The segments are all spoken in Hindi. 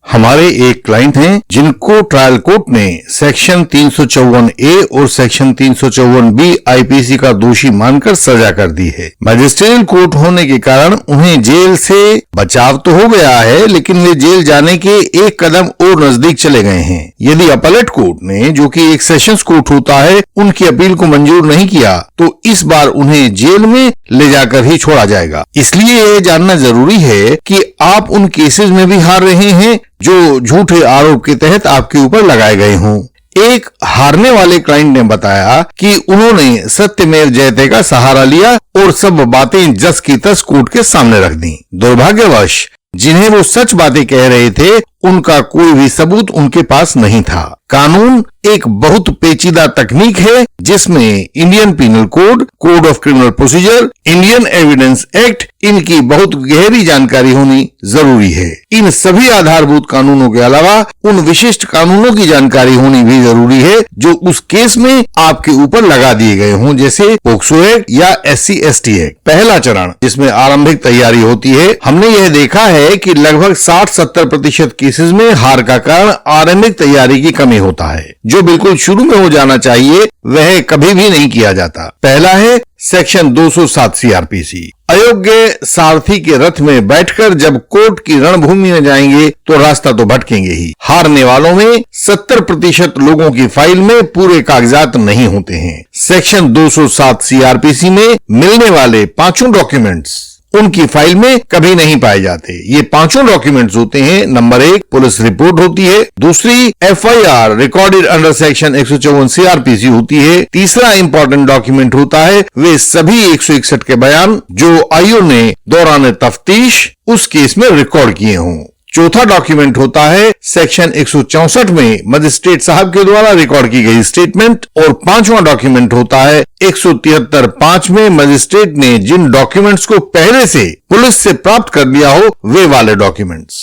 हमारे एक क्लाइंट हैं जिनको ट्रायल कोर्ट ने सेक्शन 354A और सेक्शन 354B आईपीसी का दोषी मानकर सजा कर दी है। मैजिस्ट्रेट कोर्ट होने के कारण उन्हें जेल से बचाव तो हो गया है, लेकिन वे जेल जाने के एक कदम और नजदीक चले गए हैं। यदि अपीलेट कोर्ट ने, जो कि एक सेशंस कोर्ट होता है, उनकी अपील को मंजूर नहीं किया तो इस बार उन्हें जेल में ले जाकर ही छोड़ा जाएगा। इसलिए यह जानना जरूरी है कि आप उन केसेस में भी हार रहे हैं जो झूठे आरोप के तहत आपके ऊपर लगाए गए हों। एक हारने वाले क्लाइंट ने बताया कि उन्होंने सत्यमेव जयते का सहारा लिया और सब बातें जस की तस कोर्ट के सामने रख दी। दुर्भाग्यवश जिन्हें वो सच बातें कह रहे थे उनका कोई भी सबूत उनके पास नहीं था। कानून एक बहुत पेचीदा तकनीक है जिसमें Indian penal code, code of criminal procedure, Indian evidence act, इनकी बहुत गहरी जानकारी होनी जरूरी है। इन सभी आधारभूत कानूनों के अलावा उन विशिष्ट कानूनों की जानकारी होनी भी जरूरी है जो उस केस में आपके ऊपर लगा दिए गए हों, जैसे पोक्सो एक्ट या SC/ST एक्ट। पहला चरण जिसमें आरंभिक तैयारी होती है, हमने यह देखा है कि लगभग 60-70% केसेस में हार का कारण आरंभिक तैयारी की कमी होता है। जो बिल्कुल शुरू में हो जाना चाहिए वह कभी भी नहीं किया जाता। पहला है सेक्शन 207 CRPC। अयोग्य सारथी के रथ में बैठकर जब कोर्ट की रणभूमि में जाएंगे तो रास्ता तो भटकेंगे ही। हारने वालों में 70% लोगों की फाइल में पूरे कागजात नहीं होते हैं। सेक्शन 207 CRPC में मिलने वाले पांचों डॉक्यूमेंट्स उनकी फाइल में कभी नहीं पाए जाते। ये पांचों डॉक्यूमेंट्स होते हैं, नंबर 1 पुलिस रिपोर्ट होती है, दूसरी FIR recorded under section 154 CRPC होती है, तीसरा इंपॉर्टेंट डॉक्यूमेंट होता है वे सभी 161 के बयान जो आईओ ने दौरान तफ्तीश उस केस में रिकॉर्ड किए हों। चौथा डॉक्यूमेंट होता है सेक्शन 164 में मजिस्ट्रेट साहब के द्वारा रिकॉर्ड की गई स्टेटमेंट, और पांचवा डॉक्यूमेंट होता है 173(5) में मजिस्ट्रेट ने जिन डॉक्यूमेंट्स को पहले से पुलिस से प्राप्त कर लिया हो वे वाले डॉक्यूमेंट्स।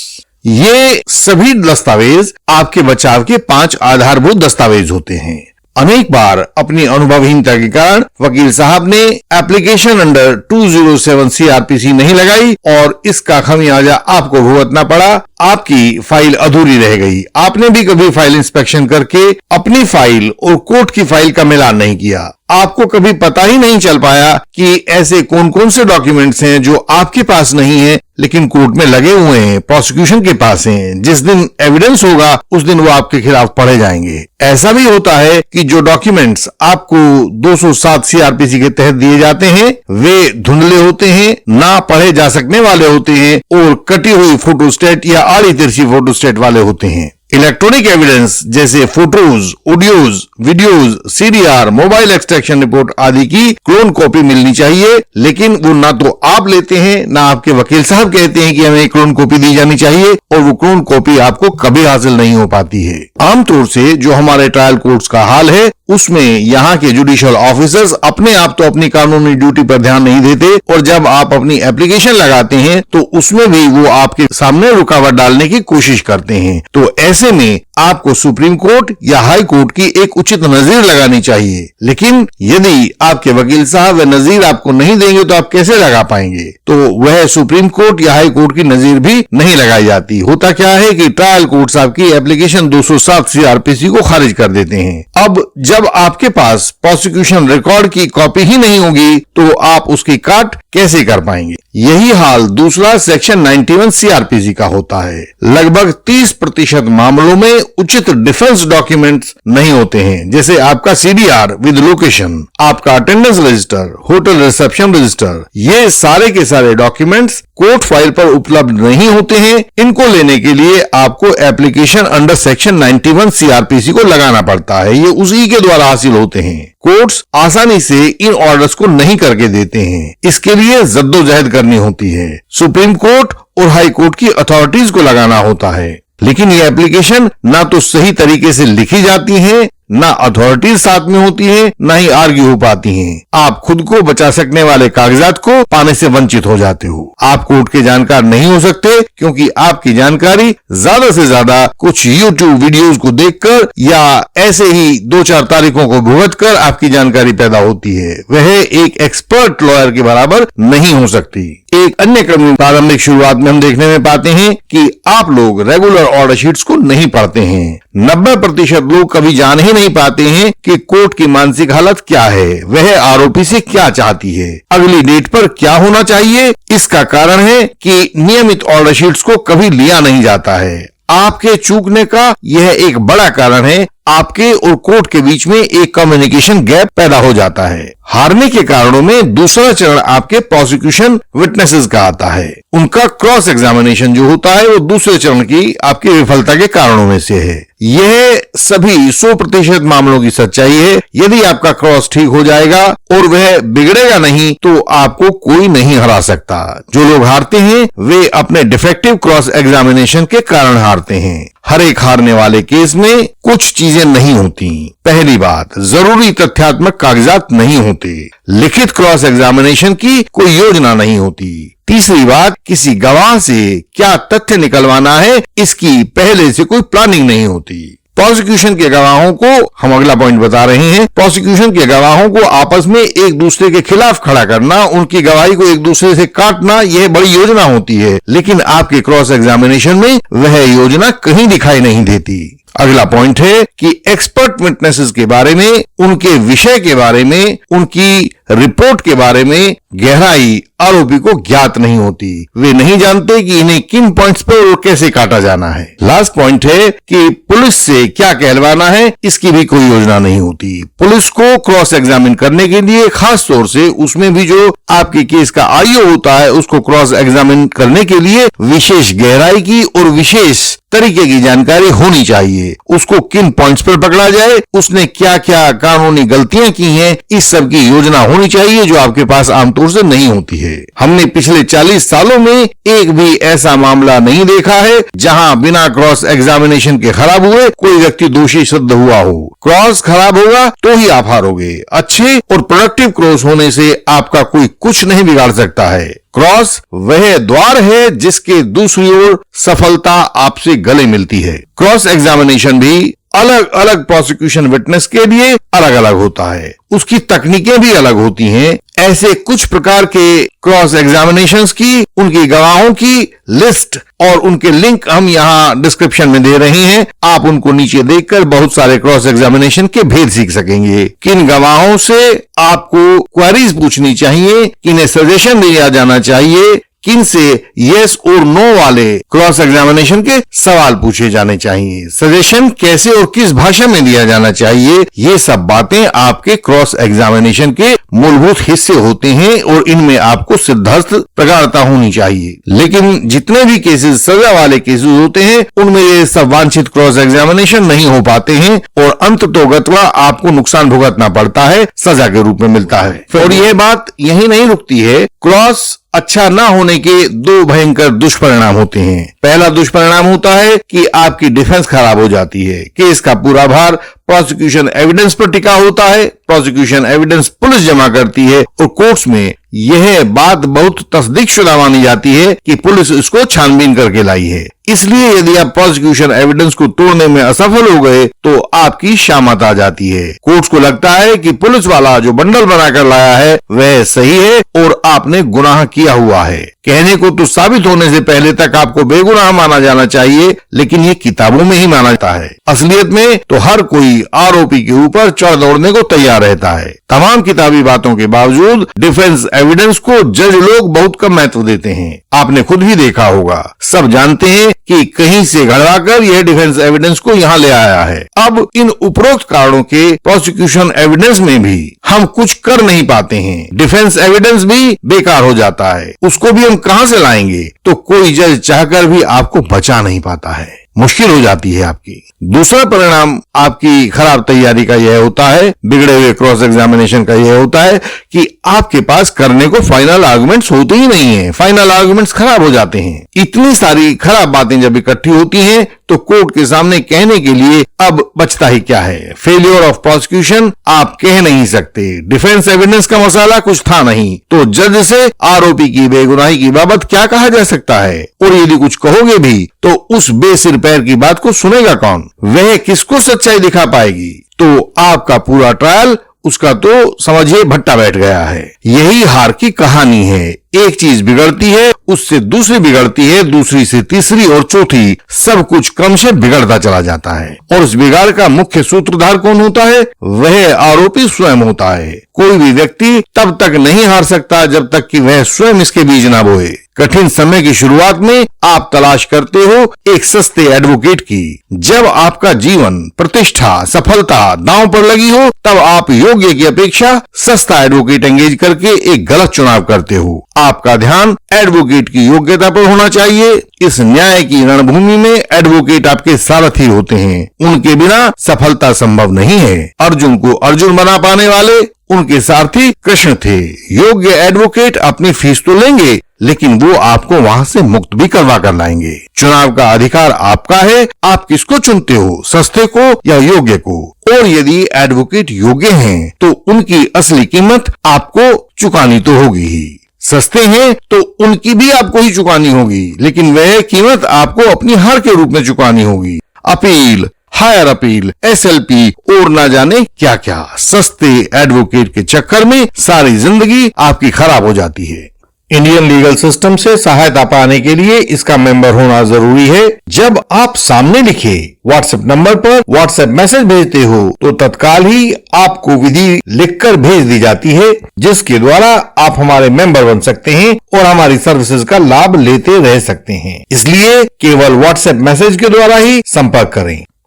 ये सभी दस्तावेज आपके बचाव के 5 आधारभूत दस्तावेज होते हैं। अनेक बार अपनी अनुभवहीनता के कारण वकील साहब ने एप्लीकेशन अंडर 207 CRPC नहीं लगाई और इसका खमियाजा आपको भुगतना पड़ा। आपकी फाइल अधूरी रह गई। आपने भी कभी फाइल इंस्पेक्शन करके अपनी फाइल और कोर्ट की फाइल का मिलान नहीं किया। आपको कभी पता ही नहीं चल पाया कि ऐसे कौन कौन से डॉक्यूमेंट्स हैं जो आपके पास नहीं है लेकिन कोर्ट में लगे हुए हैं, प्रोसिक्यूशन के पास हैं। जिस दिन एविडेंस होगा उस दिन वो आपके खिलाफ पढ़े जाएंगे। ऐसा भी होता है कि जो डॉक्यूमेंट्स आपको 207 CRPC के तहत दिए जाते हैं वे धुंधले होते हैं, ना पढ़े जा सकने वाले होते हैं और कटी हुई फोटोस्टेट या आड़ी तिरछी फोटोस्टेट वाले होते हैं। इलेक्ट्रॉनिक एविडेंस जैसे photos, audios, videos, CDR, mobile extraction report आदि की क्लोन कॉपी मिलनी चाहिए, लेकिन वो ना तो आप लेते हैं ना आपके वकील साहब कहते हैं कि हमें क्लोन कॉपी दी जानी चाहिए, और वो क्लोन कॉपी आपको कभी हासिल नहीं हो पाती है। आमतौर से जो हमारे ट्रायल कोर्ट्स का हाल है उसमें यहाँ के जुडिशियल ऑफिसर्स अपने आप तो अपनी कानूनी ड्यूटी पर ध्यान नहीं देते, और जब आप अपनी एप्लीकेशन लगाते हैं तो उसमें भी वो आपके सामने रुकावट डालने की कोशिश करते हैं। तो ऐसे में आपको सुप्रीम कोर्ट या हाई कोर्ट की एक उचित नजीर लगानी चाहिए। लेकिन यदि आपके वकील साहब वह नजीर आपको नहीं देंगे तो आप कैसे लगा पाएंगे? तो वह सुप्रीम कोर्ट या हाई कोर्ट की नजीर भी नहीं लगाई जाती। होता क्या है कि ट्रायल कोर्ट्स आपकी एप्लीकेशन 207 CRPC को खारिज कर देते हैं। अब जब आपके पास प्रोसिक्यूशन रिकॉर्ड की कॉपी ही नहीं होगी तो आप उसकी काट कैसे कर पाएंगे? यही हाल दूसरा सेक्शन 91 CRPC का होता है। लगभग 30% मामलों में उचित डिफेंस डॉक्यूमेंट्स नहीं होते हैं, जैसे आपका CDR विद लोकेशन, आपका attendance register, hotel reception register. ये सारे के सारे डॉक्यूमेंट्स कोर्ट फाइल पर उपलब्ध नहीं होते हैं। इनको लेने के लिए आपको एप्लीकेशन अंडर सेक्शन 91 CRPC को लगाना पड़ता है। ये उसी के द्वारा हासिल होते हैं। कोर्ट्स आसानी से इन ऑर्डर्स को नहीं करके देते हैं। इसके लिए जद्दोजहद करनी होती है। सुप्रीम कोर्ट और हाई कोर्ट की अथॉरिटीज को लगाना होता है। लेकिन ये एप्लीकेशन ना तो सही तरीके से लिखी जाती हैं, ना अथॉरिटीज साथ में होती है, ना ही आर्ग्यू हो पाती हैं। आप खुद को बचा सकने वाले कागजात को पाने से वंचित हो जाते हो। आप कोर्ट के जानकार नहीं हो सकते क्योंकि आपकी जानकारी ज्यादा से ज्यादा कुछ YouTube वीडियोस को देखकर या ऐसे ही 2-4 तारीखों को भुगतकर आपकी जानकारी पैदा होती है। वह एक एक्सपर्ट लॉयर के बराबर नहीं हो सकती। एक अन्य क्रम में प्रारंभिक शुरुआत में हम देखने में पाते हैं कि आप लोग रेगुलर ऑर्डर शीट्स को नहीं पढ़ते हैं। 90% लोग कभी जान ही नहीं पाते हैं कि कोर्ट की मानसिक हालत क्या है, वह आरोपी से क्या चाहती है, अगली डेट पर क्या होना चाहिए। इसका कारण है कि नियमित ऑर्डर शीट्स को कभी लिया नहीं जाता है। आपके चूकने का यह एक बड़ा कारण है। आपके और कोर्ट के बीच में एक कम्युनिकेशन गैप पैदा हो जाता है। हारने के कारणों में दूसरा चरण आपके प्रोसिक्यूशन विटनेसेस का आता है। उनका क्रॉस एग्जामिनेशन जो होता है वो दूसरे चरण की आपकी विफलता के कारणों में से है। यह सभी 100% मामलों की सच्चाई है। यदि आपका क्रॉस ठीक हो जाएगा और वह बिगड़ेगा नहीं तो आपको कोई नहीं हरा सकता। जो लोग हारते हैं वे अपने डिफेक्टिव क्रॉस एग्जामिनेशन के कारण हारते हैं। हर एक हारने वाले केस में कुछ चीजें नहीं होती। पहली बात, जरूरी तथ्यात्मक कागजात नहीं होते। लिखित क्रॉस एग्जामिनेशन की कोई योजना नहीं होती। तीसरी बात, किसी गवाह से क्या तथ्य निकलवाना है इसकी पहले से कोई प्लानिंग नहीं होती। प्रोसिक्यूशन के गवाहों को, हम अगला पॉइंट बता रहे हैं, प्रोसिक्यूशन के गवाहों को आपस में एक दूसरे के खिलाफ खड़ा करना, उनकी गवाही को एक दूसरे से काटना, यह बड़ी योजना होती है। लेकिन आपके क्रॉस एग्जामिनेशन में वह योजना कहीं दिखाई नहीं देती। अगला पॉइंट है कि एक्सपर्ट विटनेसेस के बारे में, उनके विषय के बारे में, उनकी रिपोर्ट के बारे में गहराई आरोपी को ज्ञात नहीं होती। वे नहीं जानते कि इन्हें किन पॉइंट्स पर और कैसे काटा जाना है। लास्ट पॉइंट है कि पुलिस से क्या कहलवाना है इसकी भी कोई योजना नहीं होती। पुलिस को क्रॉस एग्जामिन करने के लिए, खास तौर से उसमें भी जो आपके केस का आईओ होता है, उसको क्रॉस एग्जामिन करने के लिए विशेष गहराई की और विशेष तरीके की जानकारी होनी चाहिए। उसको किन पॉइंट्स पर पकड़ा जाए, उसने क्या क्या कानूनी गलतियां की हैं, इस सब की योजना होनी चाहिए जो आपके पास आमतौर से नहीं होती है। हमने पिछले 40 सालों में एक भी ऐसा मामला नहीं देखा है जहां बिना क्रॉस एग्जामिनेशन के खराब हुए कोई व्यक्ति दोषी सिद्ध हुआ हो। क्रॉस खराब होगा तो ही आप हारोगे। अच्छे और प्रोडक्टिव क्रॉस होने से आपका कोई कुछ नहीं बिगाड़ सकता है। क्रॉस वह द्वार है जिसके दूसरी ओर सफलता आपसे गले मिलती है। क्रॉस एग्जामिनेशन भी अलग अलग प्रोसिक्यूशन विटनेस के लिए अलग अलग होता है। उसकी तकनीकें भी अलग होती हैं। ऐसे कुछ प्रकार के क्रॉस एग्जामिनेशंस की, उनकी गवाहों की लिस्ट और उनके लिंक हम यहाँ डिस्क्रिप्शन में दे रहे हैं। आप उनको नीचे देखकर बहुत सारे क्रॉस एग्जामिनेशन के भेद सीख सकेंगे। किन गवाहों से आपको क्वेरीज पूछनी चाहिए, किन्हें सजेशन दिया जाना चाहिए, किन से यस और नो वाले क्रॉस एग्जामिनेशन के सवाल पूछे जाने चाहिए, सजेशन कैसे और किस भाषा में दिया जाना चाहिए, ये सब बातें आपके क्रॉस एग्जामिनेशन के मूलभूत हिस्से होते हैं और इनमें आपको सिद्धांत प्रगाढ़ता होनी चाहिए। लेकिन जितने भी केसेस सजा वाले केसेस होते हैं उनमें ये सब वांछित क्रॉस एग्जामिनेशन नहीं हो पाते हैं और अंततोगत्वा आपको नुकसान भुगतना पड़ता है, सजा के रूप में मिलता है। और यह बात यही नहीं रुकती है। क्रॉस अच्छा ना होने के दो भयंकर दुष्परिणाम होते हैं। पहला दुष्परिणाम होता है कि आपकी डिफेंस खराब हो जाती है। केस का पूरा भार प्रोसिक्यूशन एविडेंस पर टिका होता है। प्रोसिक्यूशन एविडेंस पुलिस जमा करती है और कोर्ट्स में यह बात बहुत तस्दीकशुदा मानी जाती है कि पुलिस इसको छानबीन करके लाई है। इसलिए यदि आप प्रोसिक्यूशन एविडेंस को तोड़ने में असफल हो गए तो आपकी शामत आ जाती है। कोर्ट्स को लगता है कि पुलिस वाला जो बंडल बनाकर लाया है वह सही है और आपने गुनाह किया हुआ है। कहने को तो साबित होने से पहले तक आपको बेगुनाह माना जाना चाहिए, लेकिन ये किताबों में ही माना जाता है। असलियत में तो हर कोई आरोपी के ऊपर चढ़ दौड़ने को तैयार रहता है। तमाम किताबी बातों के बावजूद डिफेंस एविडेंस को जज लोग बहुत कम महत्व देते हैं। आपने खुद भी देखा होगा। सब जानते हैं कि कहीं से घड़वाकर यह डिफेंस एविडेंस को यहाँ ले आया है। अब इन उपरोक्त कारणों के प्रोसिक्यूशन एविडेंस में भी हम कुछ कर नहीं पाते हैं। डिफेंस एविडेंस भी बेकार हो जाता है। उसको भी हम कहां से लाएंगे? तो कोई जज चाहकर भी आपको बचा नहीं पाता है। मुश्किल हो जाती है आपकी। दूसरा परिणाम आपकी खराब तैयारी का यह होता है, बिगड़े हुए क्रॉस एग्जामिनेशन का यह होता है कि आपके पास करने को फाइनल आर्गुमेंट्स होते ही नहीं है, फाइनल आर्गुमेंट्स खराब हो जाते हैं। इतनी सारी खराब बातें जब इकट्ठी होती हैं तो कोर्ट के सामने कहने के लिए अब बचता ही क्या है। फेलियर ऑफ प्रोसिक्यूशन आप कह नहीं सकते, डिफेंस एविडेंस का मसाला कुछ था नहीं, तो जज से आरोपी की बेगुनाही की बाबत क्या कहा जा सकता है, और यदि कुछ कहोगे भी तो उस बेसिर पैर की बात को सुनेगा कौन, वह किसको सच्चाई दिखा पाएगी। तो आपका पूरा ट्रायल उसका तो समझिए भट्टा बैठ गया है। यही हार की कहानी है, एक चीज बिगड़ती है, उससे दूसरी बिगड़ती है, दूसरी से तीसरी और चौथी, सब कुछ क्रमशः बिगड़ता चला जाता है। और इस बिगाड़ का मुख्य सूत्रधार कौन होता है? वह आरोपी स्वयं होता है। कोई भी व्यक्ति तब तक नहीं हार सकता जब तक कि वह स्वयं इसके बीज ना बोए। कठिन समय की शुरुआत में आप तलाश करते हो एक सस्ते एडवोकेट की। जब आपका जीवन, प्रतिष्ठा, सफलता दांव पर लगी हो, तब आप योग्य की अपेक्षा सस्ता एडवोकेट एंगेज करके एक गलत चुनाव करते हो। आपका ध्यान एडवोकेट की योग्यता पर होना चाहिए। इस न्याय की रणभूमि में एडवोकेट आपके सारथी होते हैं, उनके बिना सफलता संभव नहीं है। अर्जुन को अर्जुन बना पाने वाले उनके सारथी कृष्ण थे। योग्य एडवोकेट अपनी फीस तो लेंगे, लेकिन वो आपको वहां से मुक्त भी करवा कर लाएंगे। चुनाव का अधिकार आपका है, आप किसको चुनते हो, सस्ते को या योग्य को। और यदि एडवोकेट योग्य हैं, तो उनकी असली कीमत आपको चुकानी तो होगी ही। सस्ते हैं तो उनकी भी आपको ही चुकानी होगी, लेकिन वह कीमत आपको अपनी हार के रूप में चुकानी होगी। अपील, हायर अपील, SLP और ना जाने क्या क्या, सस्ते एडवोकेट के चक्कर में सारी जिंदगी आपकी खराब हो जाती है। इंडियन लीगल सिस्टम से सहायता पाने के लिए इसका मेंबर होना जरूरी है। जब आप सामने लिखे व्हाट्सएप नंबर पर व्हाट्सएप मैसेज भेजते हो तो तत्काल ही आपको विधि लिखकर भेज दी जाती है, जिसके द्वारा आप हमारे मेंबर बन सकते हैं और हमारी सर्विसेज का लाभ लेते रह सकते हैं। इसलिए केवल व्हाट्सएप मैसेज के द्वारा ही संपर्क करें।